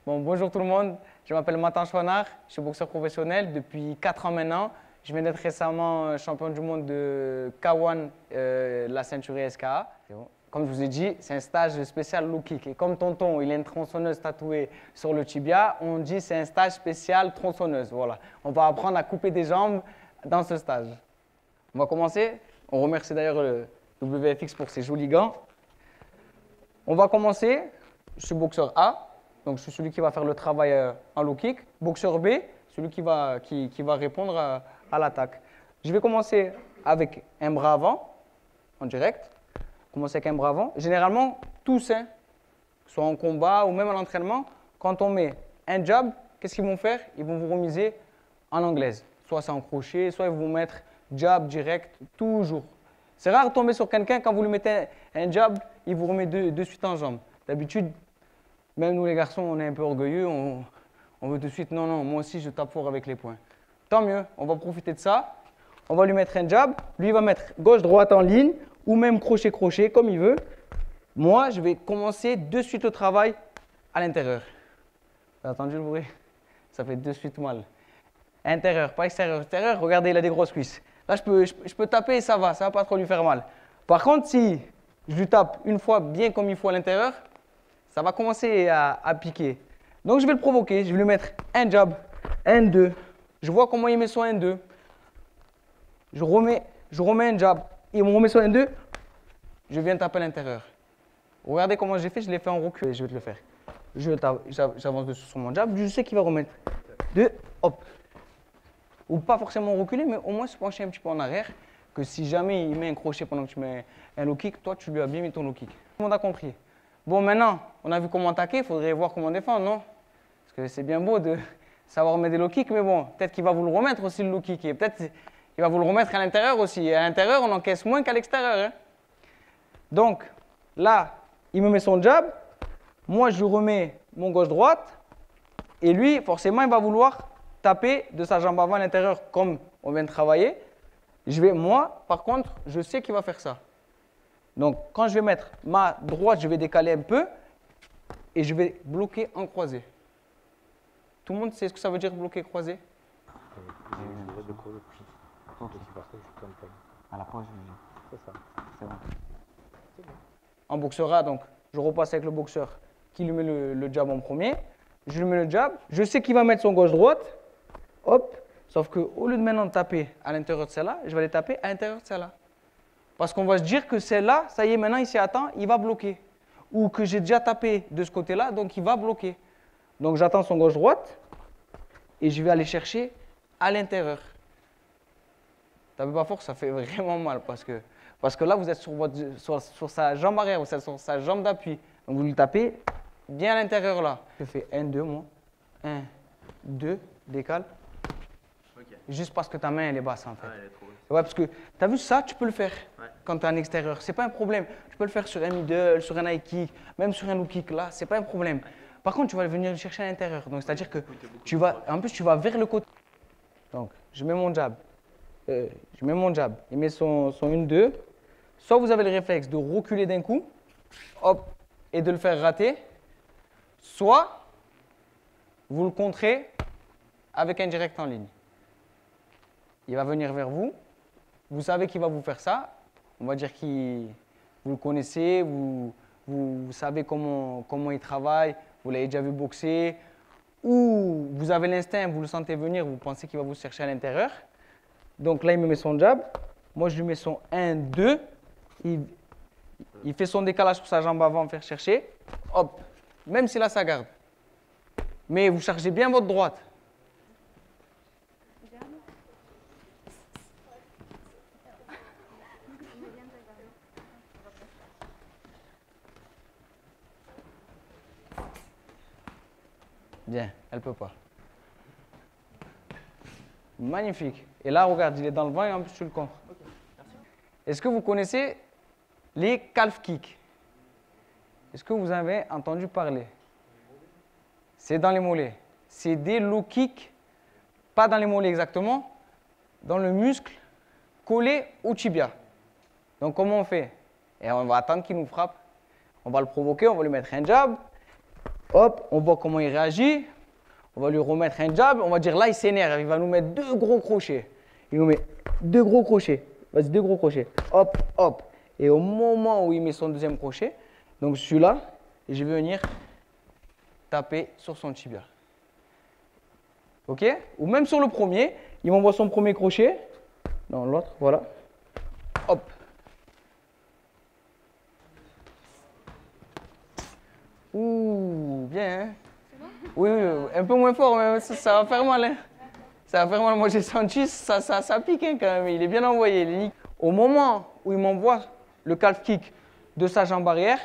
Bon, bonjour tout le monde, je m'appelle Matan Chouanard, je suis boxeur professionnel depuis 4 ans maintenant. Je viens d'être récemment champion du monde de K1, la ceinture SKA. Comme je vous ai dit, c'est un stage spécial low kick. Et comme tonton, il a une tronçonneuse tatouée sur le tibia, on dit c'est un stage spécial tronçonneuse. Voilà, on va apprendre à couper des jambes dans ce stage. On va commencer. On remercie d'ailleurs le WFX pour ses jolis gants. On va commencer. Je suis boxeur A. Donc, je suis celui qui va faire le travail en low kick. Boxeur B, celui qui va répondre à l'attaque. Je vais commencer avec un bras avant, en direct. Commencer avec un bras avant. Généralement, tous, hein, soit en combat ou même en entraînement, quand on met un jab, qu'est-ce qu'ils vont faire? Ils vont vous remiser en anglaise. Soit c'est en crochet, soit ils vont mettre jab direct, toujours. C'est rare de tomber sur quelqu'un, quand vous lui mettez un jab, il vous remet de suite en jambe. D'habitude, même nous les garçons, on est un peu orgueilleux, on veut de suite, non, non, moi aussi je tape fort avec les poings. Tant mieux, on va profiter de ça. On va lui mettre un jab, lui il va mettre gauche-droite en ligne, ou même crochet-crochet, comme il veut. Moi, je vais commencer de suite le travail à l'intérieur. Vous avez entendu le bruit? Ça fait de suite mal. Intérieur, pas extérieur. Extérieur, regardez, il a des grosses cuisses. Là, je peux taper et ça va pas trop lui faire mal. Par contre, si je lui tape une fois bien comme il faut à l'intérieur, ça va commencer à piquer. Donc, je vais le provoquer. Je vais lui mettre un jab, un, deux. Je vois comment il met son 1-2. Je remets un jab. Il me remet son 1-2. Je viens taper à l'intérieur. Regardez comment j'ai fait. Je l'ai fait en recul. Je vais te le faire. J'avance dessus sur mon jab. Je sais qu'il va remettre. 2, hop. Ou pas forcément reculer, mais au moins se pencher un petit peu en arrière. Que si jamais il met un crochet pendant que tu mets un low kick, toi, tu lui as bien mis ton low kick. Tout le monde a compris. Bon, maintenant, on a vu comment attaquer, il faudrait voir comment défendre, non? Parce que c'est bien beau de savoir mettre des low kicks, mais bon, peut-être qu'il va vous le remettre aussi, le low kick. Et peut-être qu'il va vous le remettre à l'intérieur aussi. Et à l'intérieur, on encaisse moins qu'à l'extérieur. Hein? Donc, là, il me met son jab. Moi, je lui remets mon gauche-droite. Et lui, forcément, il va vouloir taper de sa jambe avant à l'intérieur, comme on vient de travailler. Moi, par contre, je sais qu'il va faire ça. Donc, quand je vais mettre ma droite, je vais décaler un peu et je vais bloquer en croisé. Tout le monde sait ce que ça veut dire bloquer croisé? À la pause, c'est ça. C'est bon. En boxeur A, donc, je repasse avec le boxeur qui lui met le jab en premier. Je lui mets le jab. Je sais qu'il va mettre son gauche-droite. Hop. Sauf qu'au lieu de maintenant taper à l'intérieur de celle-là, je vais aller taper à l'intérieur de celle-là. Parce qu'on va se dire que celle-là, ça y est, maintenant, il s'y attend, il va bloquer. Ou que j'ai déjà tapé de ce côté-là, donc il va bloquer. Donc j'attends son gauche-droite et je vais aller chercher à l'intérieur. Tapez pas fort, ça fait vraiment mal parce que là, vous êtes sur sa jambe arrière, vous êtes sur sa jambe d'appui. Donc vous le tapez bien à l'intérieur là. Je fais 1, 2, moi. 1, 2, décale. Okay. Juste parce que ta main, elle est basse en fait. Ah, elle est trop basse. Ouais, parce que tu as vu ça, tu peux le faire quand tu es en extérieur. C'est pas un problème. Tu peux le faire sur un middle, sur un high kick, même sur un low kick là, c'est pas un problème. Par contre, tu vas venir le chercher à l'intérieur. Donc c'est-à-dire que tu vas vers le côté. Donc je mets mon jab. Il met son 1-2. Soit vous avez le réflexe de reculer d'un coup, hop, et de le faire rater. Soit vous le contrez avec un direct en ligne. Il va venir vers vous. Vous savez qu'il va vous faire ça. On va dire que vous le connaissez, vous savez comment il travaille, vous l'avez déjà vu boxer. Ou vous avez l'instinct, vous le sentez venir, vous pensez qu'il va vous chercher à l'intérieur. Donc là, il me met son jab. Moi, je lui mets son 1-2. Il fait son décalage sur sa jambe avant, faire chercher. Hop, même si là, ça garde. Mais vous chargez bien votre droite. Bien, elle ne peut pas. Magnifique. Et là, regarde, il est dans le vent et en plus, tu le contres. Okay, est-ce que vous connaissez les calf kicks? Est-ce que vous avez entendu parler? C'est dans les mollets. C'est des low kicks, pas dans les mollets exactement, dans le muscle collé au tibia. Donc, comment on fait? Et on va attendre qu'il nous frappe. On va le provoquer, on va lui mettre un jab. Hop, on voit comment il réagit. On va lui remettre un jab. On va dire là, il s'énerve. Il va nous mettre 2 gros crochets. Il nous met 2 gros crochets. Vas-y, 2 gros crochets. Hop, hop. Et au moment où il met son deuxième crochet, donc je suis là et je vais venir taper sur son tibia. OK? Ou même sur le premier, il m'envoie son premier crochet. Non, l'autre, voilà. Hop. Ouh, bien, hein? Oui, un peu moins fort, mais ça va faire mal, hein? Ça va faire mal. Moi, j'ai senti, ça pique, hein, quand même. Il est bien envoyé. Au moment où il m'envoie le calf kick de sa jambe arrière,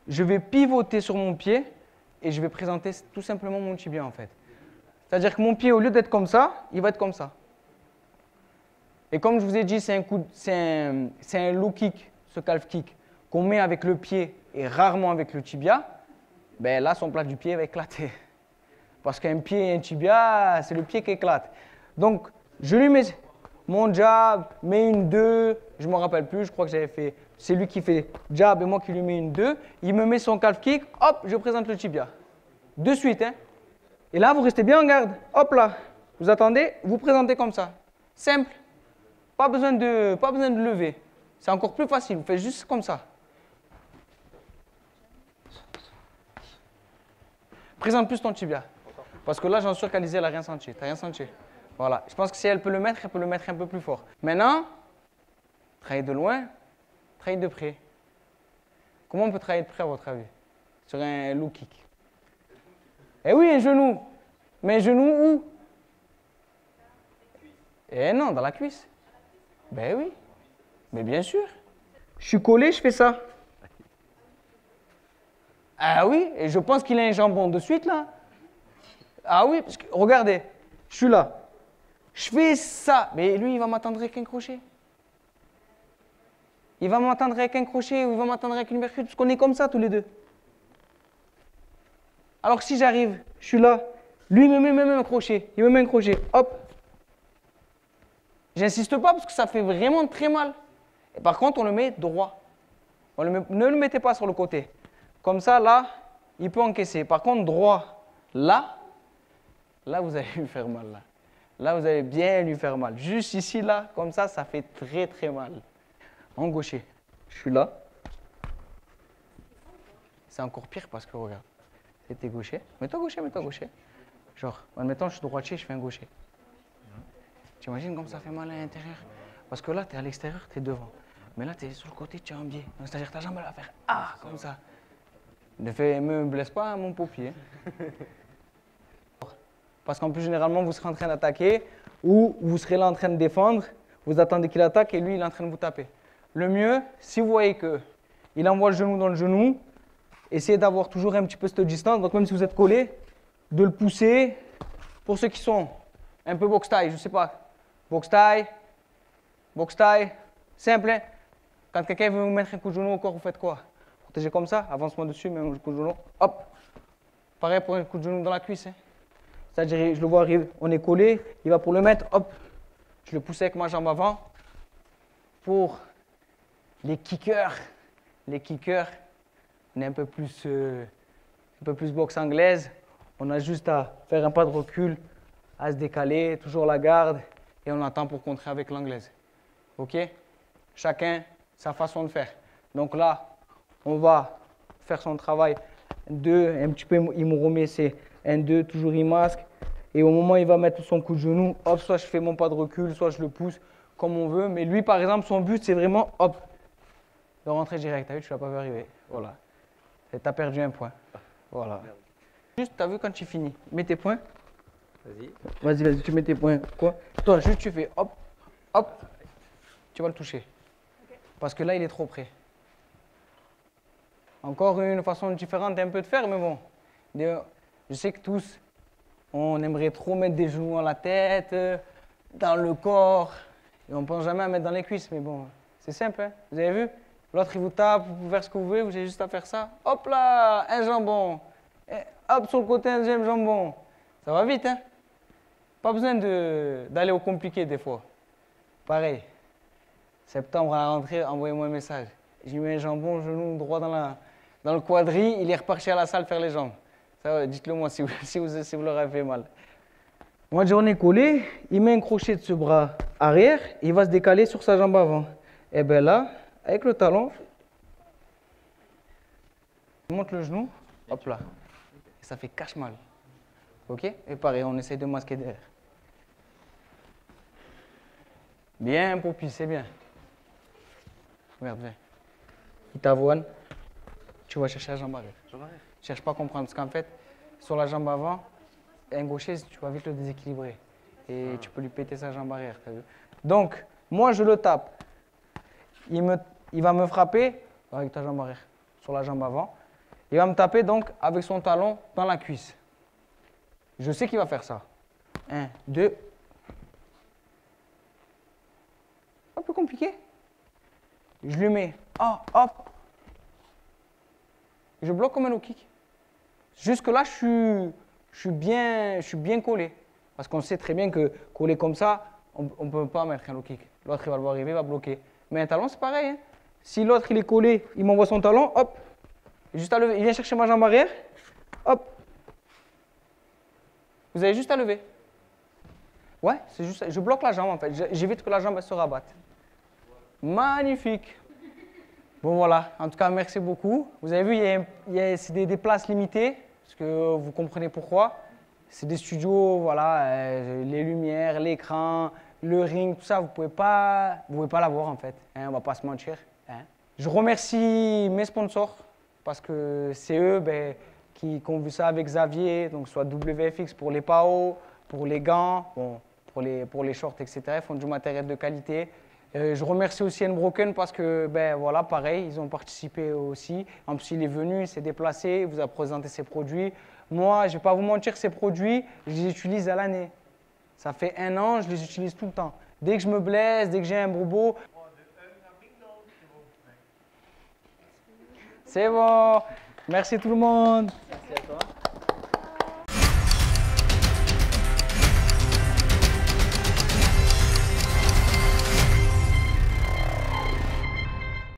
je vais pivoter sur mon pied et je vais présenter tout simplement mon tibia, en fait. C'est-à-dire que mon pied, au lieu d'être comme ça, il va être comme ça. Et comme je vous ai dit, c'est un low kick, ce calf kick, qu'on met avec le pied et rarement avec le tibia. Ben là, son plat du pied va éclater. Parce qu'un pied et un tibia, c'est le pied qui éclate. Donc, je lui mets mon jab, mets une 2, je ne me rappelle plus, je crois que j'avais fait, c'est lui qui fait jab et moi qui lui mets une 2. Il me met son calf kick, hop, je présente le tibia. De suite, hein. Et là, vous restez bien en garde. Hop là, vous attendez, vous présentez comme ça. Simple. Pas besoin de lever. C'est encore plus facile, vous faites juste comme ça. Présente plus ton tibia. Parce que là, j'en suis sûr qu'Alizé, elle n'a rien senti. Tu n'as rien senti. Voilà. Je pense que si elle peut le mettre un peu plus fort. Maintenant, travailler de loin, travailler de près. Comment on peut travailler de près, à votre avis? Sur un low kick. Eh oui, un genou. Mais un genou où? Eh non, dans la cuisse. Ben oui. Mais bien sûr. Je suis collé, je fais ça. Ah oui, et je pense qu'il a un jambon de suite là. Ah oui, parce que regardez, je suis là. Je fais ça. Mais lui, il va m'attendre avec un crochet. Il va m'attendre avec un crochet ou il va m'attendre avec une percute, parce qu'on est comme ça tous les deux. Alors que si j'arrive, je suis là, lui il me met même un crochet. Il me met un crochet, hop. J'insiste pas parce que ça fait vraiment très mal. Et par contre, on le met droit. Ne le mettez pas sur le côté. Comme ça, là, il peut encaisser. Par contre, droit, là, vous allez lui faire mal. Là, vous allez bien lui faire mal. Juste ici, là, comme ça fait très, très mal. En gaucher, je suis là. C'est encore pire parce que, regarde, c'était gaucher. Mets-toi gaucher. Genre, admettons, je suis droitier, je fais un gaucher. Tu imagines comme ça fait mal à l'intérieur? Parce que là, tu es à l'extérieur, tu es devant. Mais là, tu es sur le côté, tu es en biais. C'est-à-dire que ta jambe, elle va faire ah, comme ça. Ne me blesse pas mon paupier. Parce qu'en plus, généralement, vous serez en train d'attaquer ou vous serez là en train de défendre. Vous attendez qu'il attaque et lui, il est en train de vous taper. Le mieux, si vous voyez qu'il envoie le genou dans le genou, essayez d'avoir toujours un petit peu cette distance. Donc, même si vous êtes collé, de le pousser. Pour ceux qui sont un peu box taille, je ne sais pas. Box taille, simple. Hein? Quand quelqu'un veut vous mettre un coup de genou au corps, vous faites quoi? Protégez comme ça, avance-moi dessus, mets un coup de genou, hop. Pareil pour un coup de genou dans la cuisse. Hein? C'est-à-dire, je le vois arriver, on est collé, il va pour le mettre, hop. Je le pousse avec ma jambe avant. Pour les kickers, on est un peu plus boxe anglaise. On a juste à faire un pas de recul, à se décaler, toujours la garde, et on attend pour contrer avec l'anglaise. OK? Chacun sa façon de faire. Donc là, on va faire son travail. 2, un petit peu, il me remet ses 1-2, toujours il masque. Et au moment où il va mettre son coup de genou, hop, soit je fais mon pas de recul, soit je le pousse comme on veut. Mais lui, par exemple, son but, c'est vraiment, hop, de rentrer direct. T'as vu, tu ne l'as pas vu arriver. Voilà. Et tu as perdu un point. Voilà. Juste, tu as vu quand tu finis. Mets tes points. Vas-y, tu mets tes points. Quoi? Toi, juste tu fais hop, hop, tu vas le toucher. Okay. Parce que là, il est trop près. Encore une façon différente un peu de faire, mais bon. Je sais que tous, on aimerait trop mettre des genoux à la tête, dans le corps. Et on ne pense jamais à mettre dans les cuisses, mais bon, c'est simple. Hein? Vous avez vu? L'autre, il vous tape, vous pouvez faire ce que vous voulez, vous avez juste à faire ça. Hop là, un jambon. Et hop, sur le côté, un deuxième jambon. Ça va vite, hein? Pas besoin d'aller au compliqué des fois. Pareil. Septembre à la rentrée, envoyez-moi un message. J'ai mis un jambon, genou droit dans le quadri, il est reparti à la salle faire les jambes. Dites-le moi si vous leur avez fait mal. Moi, on est collé, il met un crochet de ce bras arrière, il va se décaler sur sa jambe avant. Et bien là, avec le talon, il monte le genou, hop là. Et ça fait cache mal. Ok? Et pareil, on essaye de masquer derrière. Bien, Poppy, c'est bien. Regarde, viens. Il t'avoine. Tu vas chercher la jambe arrière. Cherche pas à comprendre, parce qu'en fait, sur la jambe avant, un gaucher, tu vas vite le déséquilibrer. Et tu peux lui péter sa jambe arrière. T'as vu? Donc, moi, je le tape. Il va me frapper avec ta jambe arrière, sur la jambe avant. Il va me taper donc avec son talon dans la cuisse. Je sais qu'il va faire ça. 1, 2. Un peu compliqué. Je lui mets. Ah, hop. Je bloque comme un low kick. Jusque là, je suis bien collé. Parce qu'on sait très bien que collé comme ça, on ne peut pas mettre un low kick. L'autre, il va le voir arriver, il va bloquer. Mais un talon, c'est pareil. Hein. Si l'autre, il est collé, il m'envoie son talon, hop. Juste à lever. Il vient chercher ma jambe arrière, hop. Vous avez juste à lever. Ouais, c'est juste ça. Je bloque la jambe en fait. J'évite que la jambe se rabatte. Magnifique. Bon voilà, en tout cas merci beaucoup. Vous avez vu, c'est des places limitées, parce que vous comprenez pourquoi. C'est des studios, voilà, les lumières, l'écran, le ring, tout ça, vous pouvez pas l'avoir en fait. Hein, on va pas se mentir. Hein. Je remercie mes sponsors, parce que c'est eux qui ont vu ça avec Xavier, donc soit WFX pour les PAO, pour les gants, bon, pour les shorts, etc. Ils font du matériel de qualité. Je remercie aussi Unbroken parce que, voilà, pareil, ils ont participé aussi. En plus, il est venu, il s'est déplacé, il vous a présenté ses produits. Moi, je ne vais pas vous mentir, ces produits, je les utilise à l'année. Ça fait 1 an, je les utilise tout le temps. Dès que je me blesse, dès que j'ai un bobo. C'est bon. Merci tout le monde. Merci à toi.